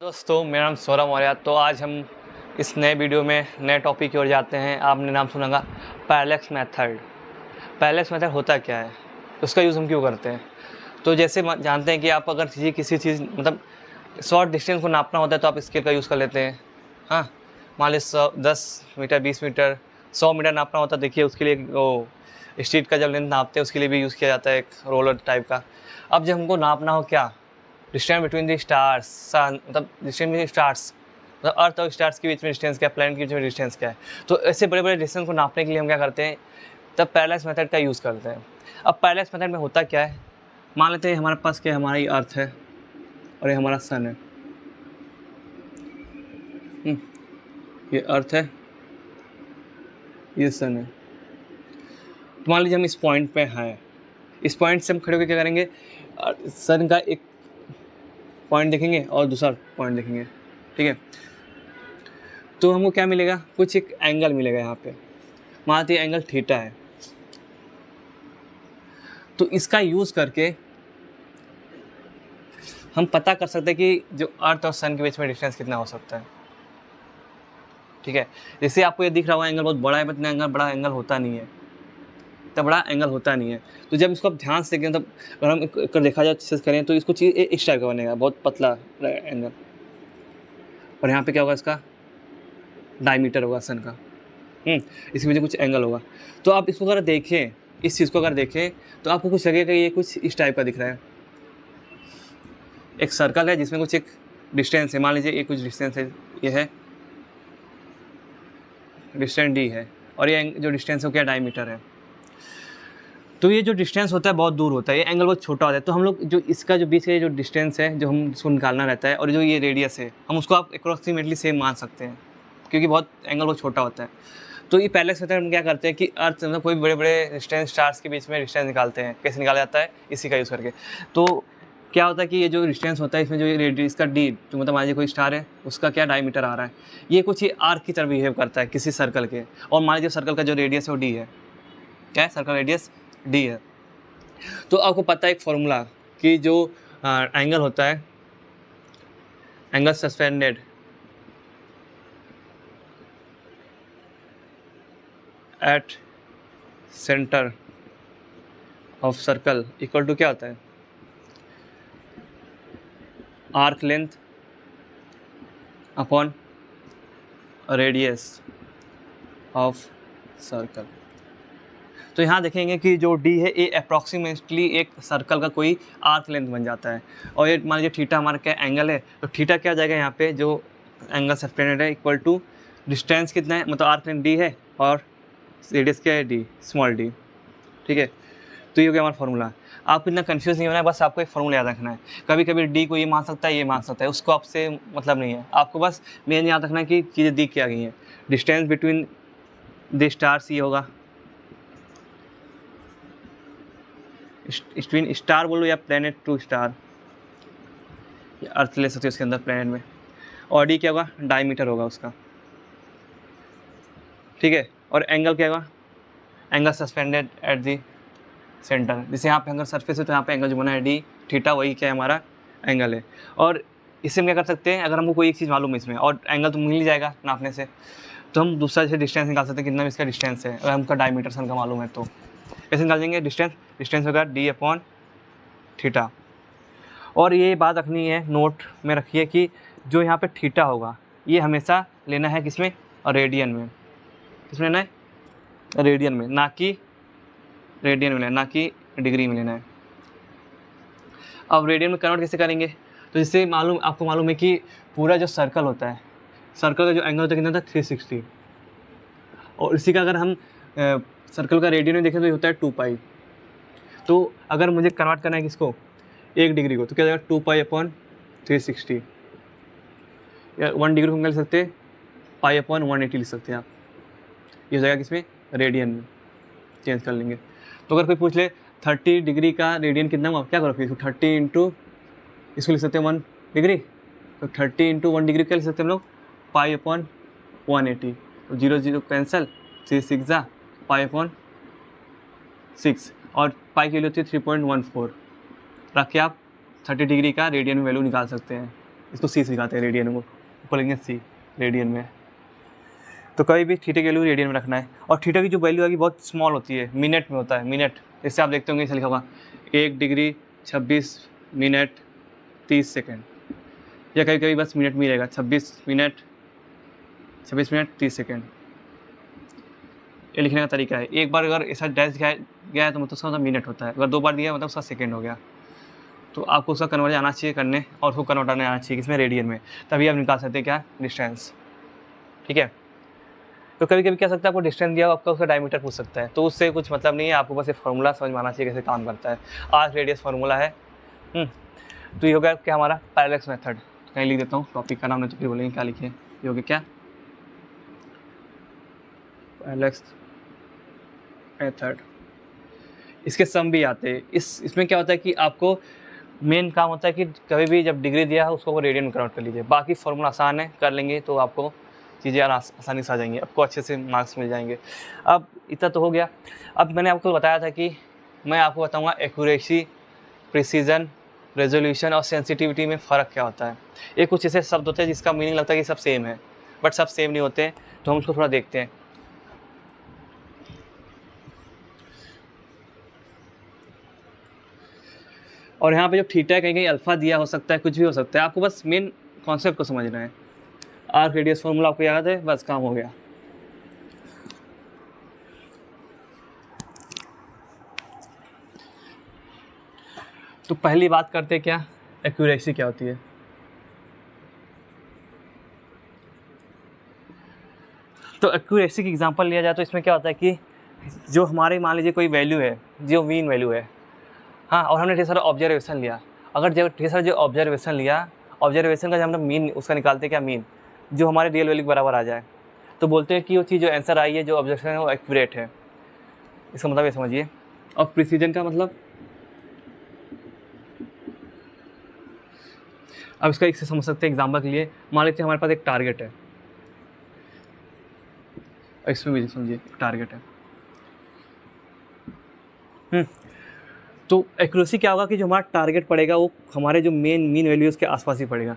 दोस्तों मेरा नाम सौरभ मौर्य। तो आज हम इस नए वीडियो में नए टॉपिक की ओर जाते हैं। आपने नाम सुना होगा पैरेलैक्स मेथड। पैरेलैक्स मेथड होता क्या है, उसका यूज़ हम क्यों करते हैं? तो जैसे जानते हैं कि आप अगर किसी चीज़ मतलब शॉर्ट डिस्टेंस को नापना होता है तो आप स्केल का यूज़ कर लेते हैं। हाँ, मान लीजिए 10 मीटर, 20 मीटर, 100 मीटर नापना होता है। देखिए उसके लिए वो स्ट्रीट का जब लेंथ नापते हैं उसके लिए भी यूज़ किया जाता है एक रोलर टाइप का। अब जब हमको नापना हो क्या, डिस्टेंस बिटवीन द स्टार्स, सन मतलब डिस्टेंस बिटवीन स्टार्स मतलब अर्थ और स्टार्स के बीच में डिस्टेंस क्या है, प्लैनेट के बीच में डिस्टेंस क्या है। तो ऐसे बड़े बड़े डिस्टेंस को नापने के लिए हम क्या करते हैं, तब पैरेलैक्स मेथड का यूज़ करते हैं। अब पैरेलैक्स मेथड में होता क्या है, मान लेते हैं हमारे पास क्या, हमारी अर्थ है और ये हमारा सन है। ये अर्थ है, ये सन है। तो मान लीजिए हम इस पॉइंट पे हैं, इस पॉइंट से हम खड़े होकर क्या करेंगे, सन का एक पॉइंट देखेंगे और दूसरा पॉइंट देखेंगे, ठीक है। तो हमको क्या मिलेगा, कुछ एक एंगल मिलेगा यहाँ पे, मान लीजिए एंगल थीटा है। तो इसका यूज़ करके हम पता कर सकते हैं कि जो अर्थ और सन के बीच में डिस्टेंस कितना हो सकता है, ठीक है। जैसे आपको ये दिख रहा होगा एंगल बहुत बड़ा है, इतना एंगल बड़ा एंगल होता नहीं है, इतना बड़ा एंगल होता नहीं है। तो जब इसको आप ध्यान से देखें, तब अगर हम एक देखा जाए अच्छे से करें तो इसको चीज़ इस टाइप का बनेगा, बहुत पतला एंगल। और यहाँ पे क्या होगा, इसका डायमीटर होगा सन का। इसकी वजह कुछ एंगल होगा। तो आप इसको अगर देखें, इस चीज़ को अगर देखें तो आपको कुछ लगेगा ये कुछ इस टाइप का दिख रहा है। एक सर्कल है जिसमें कुछ एक डिस्टेंस है, मान लीजिए ये कुछ डिस्टेंस है, ये है डिस्टेंस डी है, और ये जो डिस्टेंस है क्या, डायमीटर है। तो ये जो डिस्टेंस होता है बहुत दूर होता है, ये एंगल बहुत छोटा होता है। तो हम लोग जो इसका जो बीच का जो डिस्टेंस है जो हम इसको निकालना रहता है, और जो ये रेडियस है हम उसको आप अप्रोक्सीमेटली सेम मान सकते हैं, क्योंकि बहुत एंगल बहुत छोटा होता है। तो ये पैरेलैक्स मेथड हम क्या करते हैं कि अर्थ मतलब कोई बड़े बड़े डिस्टेंस स्टार्स के बीच में डिस्टेंस निकालते हैं। कैसे निकाला जाता है, इसी का यूज़ करके। तो क्या होता है कि ये जो डिस्टेंस होता है इसमें जो ये रेडियस का डी, जो मतलब मान लीजिए कोई स्टार है उसका क्या डायमीटर आ रहा है, ये कुछ ये आर्क की तरह बिहेव करता है किसी सर्कल के। और मान लीजिए सर्कल का जो रेडियस है वो डी है, क्या है, सर्कल रेडियस डी है। तो आपको पता है एक फॉर्मूला कि जो एंगल होता है, angle suspended at centre of circle equal to क्या होता है, arc length upon radius of circle. तो यहाँ देखेंगे कि जो डी है ये अप्रॉक्सीमेटली एक सर्कल का कोई आर्क लेंथ बन जाता है। और ये मान लीजिए थीटा हमारा क्या एंगल है, तो थीटा क्या आ जाएगा यहाँ पे, जो एंगल सस्पेंडेड है इक्वल टू डिस्टेंस कितना है, मतलब आर्क लेंथ डी है और रेडियस क्या है डी, स्मॉल डी, ठीक है। तो ये हो गया हमारा फॉर्मूला। आपको इतना कंफ्यूज नहीं होना है, बस आपको एक फॉर्मूला याद रखना है। कभी कभी डी को ये मान सकता है, ये मान सकता है, उसको आपसे मतलब नहीं है। आपको बस मेन याद रखना है कि चीज़ें दी क्या गई हैं। डिस्टेंस बिटवीन द स्टार्स ये होगा, बिटवीन स्टार बोलो या प्लेनेट टू स्टार, या अर्थ ले सकते हो उसके अंदर प्लेनेट में। और डी क्या होगा, डायमीटर होगा उसका, ठीक है। और एंगल क्या होगा, angle suspended at the centre. जैसे यहाँ पे एंगल सरफेस है तो यहाँ पे एंगल जो बना है डी थीटा, वही क्या है हमारा एंगल है। और इससे हम क्या कर सकते हैं, अगर हमको कोई एक चीज़ मालूम है इसमें और एंगल तो मिल ही जाएगा नापने से, तो हम दूसरा जैसे डिस्टेंस निकाल सकते हैं, कितना भी इसका डिस्टेंस है। अगर हमका डायमीटर सन का मालूम है तो कैसे निकाल देंगे, डिस्टेंस होगा डी अपॉन थीटा। और ये बात रखनी है, नोट में रखिए कि जो यहाँ पे थीटा होगा ये हमेशा लेना है किसमें, और रेडियन में। किसमें लेना है, रेडियन में, ना कि रेडियन में लेना, ना कि डिग्री में लेना है। अब रेडियन में कन्वर्ट कैसे करेंगे, तो जैसे आपको मालूम है कि पूरा जो सर्कल होता है, सर्कल का जो एंगल होता है कितना था, 360। और इसी का अगर हम सर्कल का रेडियन में देखें तो ये होता है 2 पाई। तो अगर मुझे कन्वर्ट करना है किसको, 1 डिग्री को, तो क्या जाएगा 2 पाई अपॉन 360, या 1 डिग्री को हम लिख सकते हैं पाई अपॉन 180 लिख सकते हैं आप। ये हो जाएगा किसमें, रेडियन में, चेंज कर लेंगे। तो अगर कोई पूछ ले 30 डिग्री का रेडियन कितना हुआ, क्या करो फिर इसको 30 इंटू, इसको लिख सकते हैं 1 डिग्री, तो 30 इंटू 1 डिग्री क्या लिख सकते हैं हम लोग, पाई अपॉन 180। तो 0 0 कैंसल, 3 6 जा पाई अपॉन 6, और पाई की वैल्यू होती है 3.14। रख के आप 30 डिग्री का रेडियन में वैल्यू निकाल सकते हैं। इसको सी सिखाते हैं रेडियन को, बोलेंगे सी रेडियन में। तो कभी भी थीटा की वैल्यू रेडियन में रखना है। और थीटा की जो वैल्यू आएगी बहुत स्मॉल होती है, मिनट में होता है, मिनट। जैसे आप देखते होंगे इसे लिखा हुआ 1 डिग्री 26 मिनट 30 सेकेंड, या कभी कभी बस मिनट में ही रहेगा 26 मिनट 30 सेकेंड। ये लिखने का तरीका है। एक बार अगर ऐसा डैश गया है तो मतलब उसका मतलब मिनट होता है, अगर 2 बार दिया मतलब उसका सेकेंड हो गया। तो आपको उसका कन्वर्जन आना चाहिए करने, और उसको कन्वर्ट आना चाहिए किसमें, रेडियन में, तभी आप निकाल सकते हैं क्या, डिस्टेंस। ठीक है। तो कभी कभी क्या सकता है, आपको डिस्टेंस दिया आपका उसका डायमीटर पूछ सकता है, तो उससे कुछ मतलब नहीं है, आपको बस ये फार्मूला समझ में आना चाहिए कैसे काम करता है। आर्क रेडियस फार्मूला है। तो ये हो गया क्या हमारा पैरेलैक्स मेथड। कहीं लिख देता हूँ टॉपिक का नाम, नहीं तो फिर बोलेंगे क्या लिखे। ये हो गया क्या, पैरेलैक्स मेथड। इसके सम भी आते हैं। इसमें क्या होता है कि आपको मेन काम होता है कि कभी भी जब डिग्री दिया है उसको रेडियन में कन्वर्ट कर लीजिए। बाकी फॉर्मूला आसान है, कर लेंगे तो आपको चीज़ें आसानी से आ जाएंगी, आपको अच्छे से मार्क्स मिल जाएंगे। अब इतना तो हो गया। अब मैंने आपको बताया था कि मैं आपको बताऊंगा एक्यूरेसी, प्रिसीजन, रेजोल्यूशन और सेंसिटिविटी में फ़र्क क्या होता है। ये कुछ ऐसे शब्द होते हैं जिसका मीनिंग लगता है कि सब सेम है, बट सब सेम नहीं होते हैं। तो हम उसको थोड़ा देखते हैं। और यहाँ पे जो थीटा है, कहीं कहीं अल्फा दिया हो सकता है, कुछ भी हो सकता है, आपको बस मेन कॉन्सेप्ट को समझना है। आर्क रेडियस फार्मूला आपको याद है, बस काम हो गया। तो पहली बात करते हैं क्या, एक्यूरेसी क्या होती है। तो एक्यूरेसी की एग्जांपल लिया जाए तो इसमें क्या होता है कि जो हमारे मान लीजिए कोई वैल्यू है, जो मीन वैल्यू है, हाँ, और हमने ढेर सारा ऑब्जर्वेशन लिया। अगर जब ढेर सारा जो ऑब्जर्वेशन लिया, ऑब्जर्वेशन का जब हम मीन उसका निकालते हैं क्या, मीन जो हमारे रियल वैल्यू के बराबर आ जाए, तो बोलते हैं कि वो चीज़ जो आंसर आई है, जो ऑब्जर्वेशन है, वो एक्यूरेट है। इसका मतलब ये समझिए। और प्रिसीजन का मतलब, अब इसका एक से समझ सकते हैं एग्जाम्पल के लिए। मान लेते हैं हमारे पास एक टारगेट है, इसमें भी समझिए टारगेट है। तो एक्यूरेसी क्या होगा कि जो हमारा टारगेट पड़ेगा वो हमारे जो मीन वैल्यू उसके आसपास ही पड़ेगा।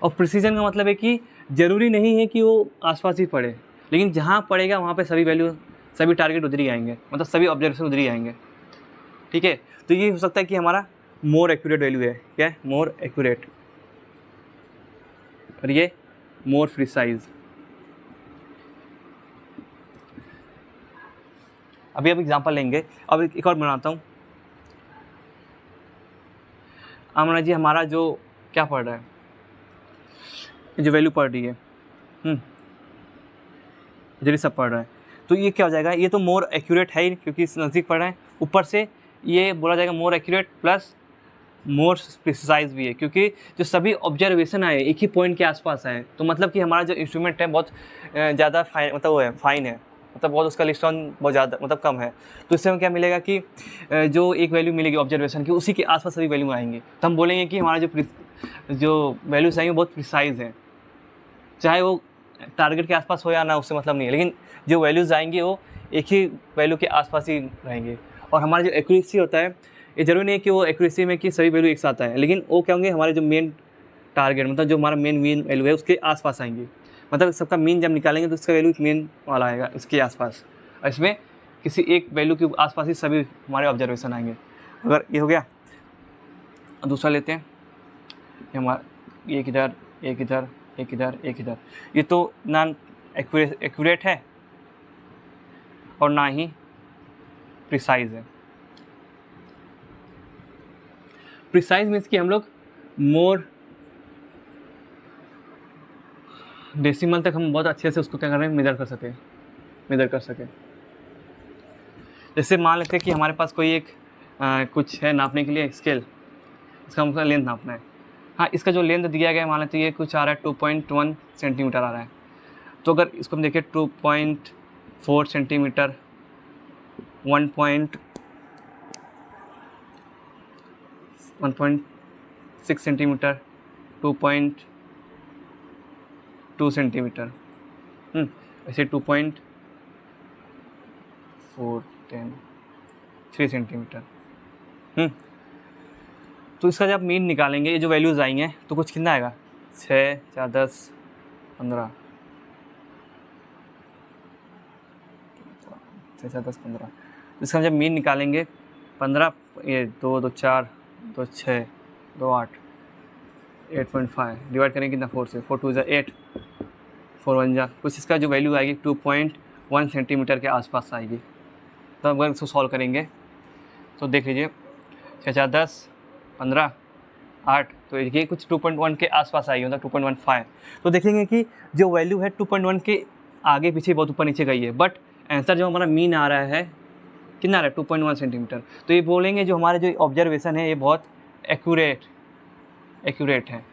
और प्रिसीजन का मतलब है कि ज़रूरी नहीं है कि वो आसपास ही पड़े, लेकिन जहाँ पड़ेगा वहाँ पे सभी टारगेट उधर ही आएंगे, मतलब सभी ऑब्जर्वेशन उधर ही आएंगे। ठीक है। तो ये हो सकता है कि हमारा मोर एक्यूरेट वैल्यू है, क्या है, मोर एक्यूरेट, और ये मोर प्रिसाइज। अभी अब एग्जांपल लेंगे। अब एक और बनाता हूँ। आमना जी हमारा जो क्या पढ़ रहा है, जो वैल्यू पढ़ रही है, इधर सब पढ़ रहा है, तो ये क्या हो जाएगा, ये तो मोर एक्यूरेट है ही क्योंकि इस नज़दीक पढ़ रहे हैं। ऊपर से ये बोला जाएगा more accurate plus more precise भी है, क्योंकि जो सभी ऑब्जर्वेशन आए एक ही पॉइंट के आसपास आए, तो मतलब कि हमारा जो इंस्ट्रूमेंट है बहुत ज़्यादा फाइन, मतलब वो है फाइन है, मतलब बहुत उसका लिस्ट ऑन बहुत ज़्यादा मतलब कम है। तो इससे हमें क्या मिलेगा कि जो एक वैल्यू मिलेगी ऑब्जर्वेशन की, उसी के आसपास सभी वैल्यू आएंगी। तो हम बोलेंगे कि हमारा जो वैल्यूज आएंगे बहुत प्रिसाइज है, चाहे वो टारगेट के आसपास हो या ना, उससे मतलब नहीं है, लेकिन जो वैल्यूज़ आएंगे वो एक ही वैल्यू के आसपास ही रहेंगे। और हमारा जो एक्यूरेसी होता है, ये जरूरी नहीं है कि वो एक्यूरेसी में कि सभी वैल्यू एक साथ आए, लेकिन वो क्या होंगे, हमारे जो मेन टारगेट मतलब जो हमारा मेन वैल्यू है उसके आसपास आएंगे। मतलब सबका मीन जब निकालेंगे तो उसका वैल्यू मेन वाला आएगा इसके आसपास, और इसमें किसी एक वैल्यू के आसपास ही सभी हमारे ऑब्जर्वेशन आएंगे। अगर ये हो गया, दूसरा लेते हैं, हमारा एक इधर एक इधर एक इधर एक इधर, ये तो ना एक्यूरेट है और ना ही प्रिसाइज है। प्रिसाइज मीन्स कि हम लोग मोर डेसिमल तक हम बहुत अच्छे से उसको क्या कर रहे हैं, मेजर कर सके। जैसे मान लेते हैं कि हमारे पास कोई एक कुछ है नापने के लिए स्केल, इसका मतलब लेंथ नापना है। हाँ, इसका जो लेंथ दिया गया है, मान लेते हैं ये कुछ आ रहा है 2.1 सेंटीमीटर आ रहा है। तो अगर इसको हम देखें 2.4 सेंटीमीटर, 1.6 सेंटीमीटर, 2.2 सेंटीमीटर, ऐसे 3 सेंटीमीटर। तो इसका जब मीन निकालेंगे, ये जो वैल्यूज़ आएंगे तो कुछ कितना आएगा, 6 4 10 15, 6 4 10 15, इसका जब मीन निकालेंगे 15, ये 2 2 4 2 6 2 8, 8.5 डिवाइड करेंगे कितना 4 से, 4 2 जा 8, 4 1 जा कुछ, इसका जो वैल्यू आएगी 2.1 सेंटीमीटर के आसपास आएगी। तो अगर इसको सॉल्व करेंगे तो देख लीजिए 6 4 10 15 8, तो ये कुछ 2.1 के आसपास आएगी, मतलब 2.15। तो देखेंगे कि जो वैल्यू है 2.1 के आगे पीछे बहुत ऊपर नीचे गई है, बट आंसर जो हमारा मीन आ रहा है कितना आ रहा है 2.1 सेंटीमीटर। तो ये बोलेंगे जो हमारे जो ऑब्जर्वेशन है ये बहुत एक्यूरेट है,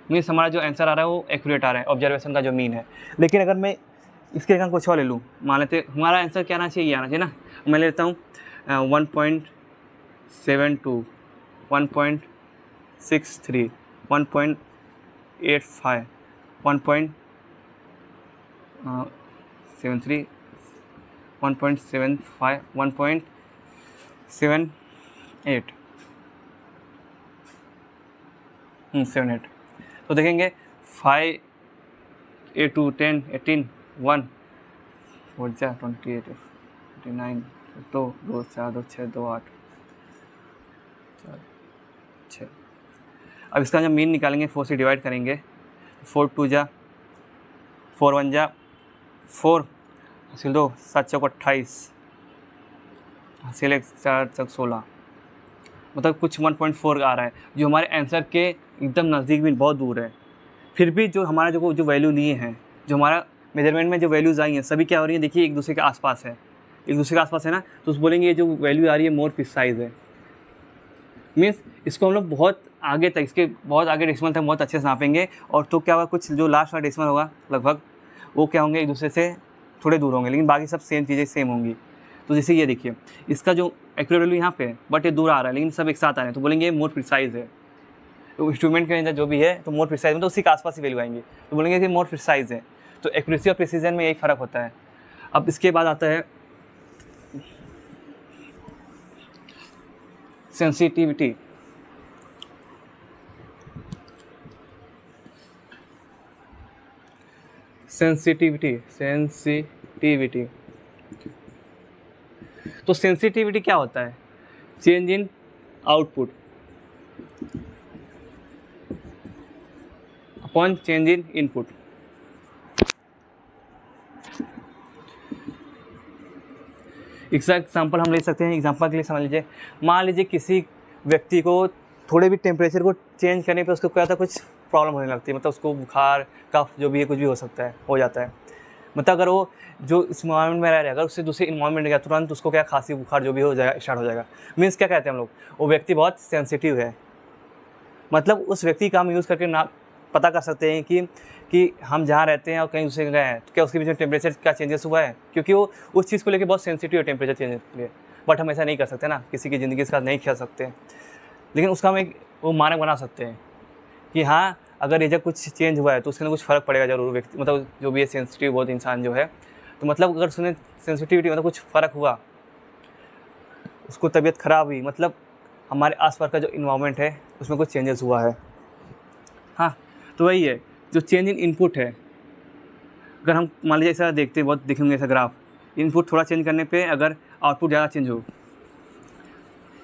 मीन्स हमारा जो आंसर आ रहा है वो एक्यूरेट आ रहा है ऑब्जर्वेशन का जो मीन है। लेकिन अगर मैं इसके जगह कुछ और ले लूँ, मान लेते हमारा आंसर क्या आना चाहिए, ये आना चाहिए ना, मैं ले लेता हूँ 1.72 1.63 1.85 1.73 1.75 1.78 78। तो देखेंगे 5 8 2 10 18 1 4 28 29 2 2 4 2 6 2 8 4 6। अब इसका जब मीन निकालेंगे 4 से डिवाइड करेंगे, 4 2 जा 4 1 जा 4 हासिल 2 7 चौक 28 हासिल 1 4 चौक 16, मतलब कुछ 1.4 आ रहा है, जो हमारे आंसर के एकदम नज़दीक भी बहुत दूर है। फिर भी जो हमारा जो वैल्यू लिए हैं, जो हमारा मेजरमेंट में जो वैल्यूज़ आई हैं सभी क्या हो रही है, देखिए एक दूसरे के आसपास है, एक दूसरे के आसपास है ना, तो उस बोलेंगे ये जो वैल्यू आ रही है मोर प्रिसाइज है, मीन्स इसको हम लोग बहुत आगे तक, इसके बहुत आगे डेसिमल तक बहुत अच्छे से नापेंगे। और तो क्या होगा, कुछ जो लास्ट वाला डेसिमल होगा लगभग वो क्या होंगे एक दूसरे से थोड़े दूर होंगे, लेकिन बाकी सब सेम चीज़ें सेम होंगी। तो जैसे ये देखिए इसका जो एक्यूरेट वैल्यू यहाँ पे है, बट ये दूर आ रहा है, लेकिन सब एक साथ आ रहे हैं, तो बोलेंगे मोर प्रिसाइज है। तो इंस्ट्रूमेंट के अंदर जो भी है तो मोर प्रिसाइज, मतलब उसी के आसपास ही वैल्यू आएंगे, तो बोलेंगे कि मोर प्रिसाइज है। तो एक्यूरेसी और प्रिसीजन में यही फ़र्क होता है। अब इसके बाद आता है सेंसिटिविटी। सेंसिटिविटी तो सेंसिटिविटी क्या होता है, change in output upon change in input. इसका एग्जाम्पल हम ले सकते हैं, एग्जाम्पल के लिए समझ लीजिए, मान लीजिए किसी व्यक्ति को थोड़े भी टेम्परेचर को चेंज करने पे उसको क्या होता है, कुछ प्रॉब्लम होने लगती है, मतलब उसको बुखार कफ जो भी है कुछ भी हो सकता है, हो जाता है। मतलब अगर वो जो इस इन्वायरमेंट में रह रहा है, अगर उससे दूसरे इन्वायरमेंट गया तुरंत उसको क्या खांसी बुखार जो भी हो जाएगा, स्टार्ट हो जाएगा। मीन्स क्या कहते हैं हम लोग, वो व्यक्ति बहुत सेंसिटिव है। मतलब उस व्यक्ति का हम यूज़ करके ना पता कर सकते हैं कि हम जहाँ रहते हैं और कहीं दूसरे गए हैं तो क्या उसके बीच में टेम्परेचर क्या चेंजेस हुआ है, क्योंकि वो उस चीज़ को लेकर बहुत सेंसिटिव है टेम्परेचर चेंजेस के लिए। बट हम ऐसा नहीं कर सकते ना, किसी की ज़िंदगी के साथ नहीं खेल सकते, लेकिन उसका हम एक वो मानक बना सकते हैं कि हाँ अगर ये जब कुछ चेंज हुआ है तो उसके अंदर कुछ फ़र्क पड़ेगा जरूर व्यक्ति, मतलब जो भी है सेंसिटिव बहुत इंसान जो है, तो मतलब अगर उसने सेंसिटिविटी मतलब कुछ फ़र्क हुआ, उसको तबीयत ख़राब हुई, मतलब हमारे आसपास का जो इन्वायरमेंट है उसमें कुछ चेंजेस हुआ है। हाँ तो वही है जो चेंज इन इनपुट है। अगर हम मान लीजिए ऐसा देखते हैं, बहुत देखेंगे ऐसा ग्राफ, इनपुट थोड़ा चेंज करने पे अगर आउटपुट ज़्यादा चेंज हो,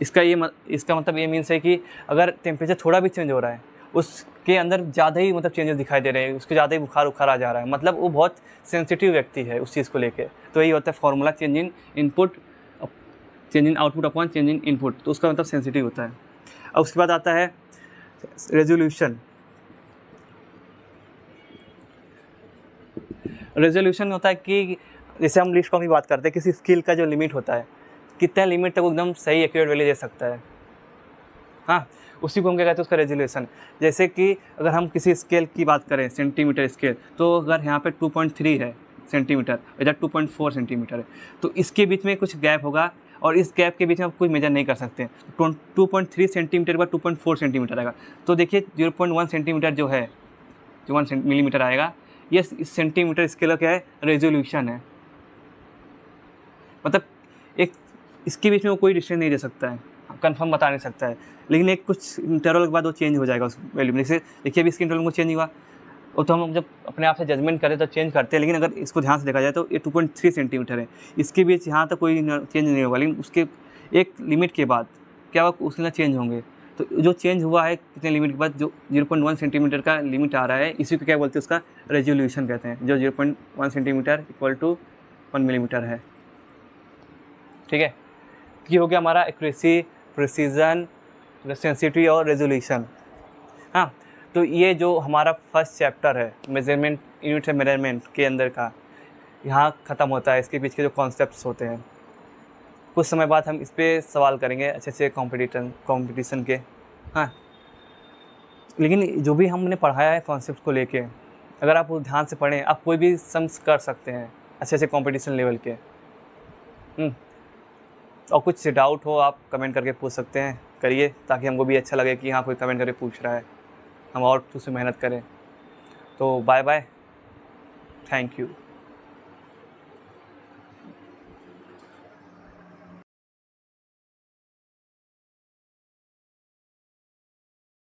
इसका मतलब ये मीन्स है कि अगर टेम्परेचर थोड़ा भी चेंज हो रहा है उसके अंदर ज़्यादा ही मतलब चेंजेस दिखाई दे रहे हैं, उसके ज़्यादा ही बुखार उखार आ जा रहा है, मतलब वो बहुत सेंसिटिव व्यक्ति है उस चीज़ को लेके। तो यही होता है formula, change in input change in output upon change in input, तो उसका मतलब सेंसिटिव होता है। अब उसके बाद आता है रेजोल्यूशन। रेजोल्यूशन होता है कि जैसे हम लिस्ट काउंट की बात करते हैं, किसी स्केल का जो लिमिट होता है, कितना लिमिट तक एकदम सही एक्यूरेट वैल्यू दे सकता है, हाँ उसी को हम क्या कहते हैं उसका रेजोल्यूशन। जैसे कि अगर हम किसी स्केल की बात करें, सेंटीमीटर स्केल, तो अगर यहाँ पे 2.3 है सेंटीमीटर, इधर 2.4 सेंटीमीटर है, तो इसके बीच में कुछ गैप होगा और इस गैप के बीच में आप कुछ मेजर नहीं कर सकते। 2.3 सेंटीमीटर पर 2.4 सेंटीमीटर आएगा, तो देखिए 0.1 सेंटीमीटर जो है, जो 1 मिलीमीटर आएगा, ये इस सेंटीमीटर स्केल का क्या है, रेजोल्यूशन है। मतलब एक इसके बीच में वो कोई डिस्टेंस नहीं दे सकता है। कंफर्म बता नहीं सकता है, लेकिन एक कुछ इंटरवल के बाद वो चेंज हो जाएगा उस वैल्यू में। जैसे देखिए अभी इसके इंटरवल में चेंज हुआ, वो तो हम जब अपने आप से जजमेंट करें तो चेंज करते हैं, लेकिन अगर इसको ध्यान से देखा जाए तो ये 2.3 सेंटीमीटर है, इसके बीच यहाँ तक कोई चेंज नहीं होगा, लेकिन उसके एक लिमिट के बाद क्या होगा, उसके अंदर चेंज होंगे। तो जो चेंज हुआ है कितने लिमिट के बाद, जो 0.1 सेंटीमीटर का लिमिट आ रहा है, इसी को क्या बोलते हैं, उसका रेजोल्यूशन कहते हैं, जो 0.1 सेंटीमीटर इक्वल टू 1 मिलीमीटर है। ठीक है, ये हो गया हमारा एक्यूरेसी, प्रिसीजन, सेंसिटिविटी और रेजोल्यूशन। हाँ, तो ये जो हमारा फर्स्ट चैप्टर है मेजरमेंट, यूनिट ऑफ मेजरमेंट के अंदर का, यहाँ ख़त्म होता है। इसके पीछे जो कॉन्सेप्ट्स होते हैं, कुछ समय बाद हम इस पर सवाल करेंगे अच्छे से कॉम्पिटिशन के। हाँ, लेकिन जो भी हमने पढ़ाया है कॉन्सेप्ट को लेके, अगर आप ध्यान से पढ़ें, आप कोई भी सम्स कर सकते हैं अच्छे से कॉम्पिटिशन लेवल के। और कुछ डाउट हो आप कमेंट करके पूछ सकते हैं, करिए, ताकि हमको भी अच्छा लगे कि हाँ कोई कमेंट करके पूछ रहा है, हम और उसमें मेहनत करें। तो बाय बाय, थैंक यू।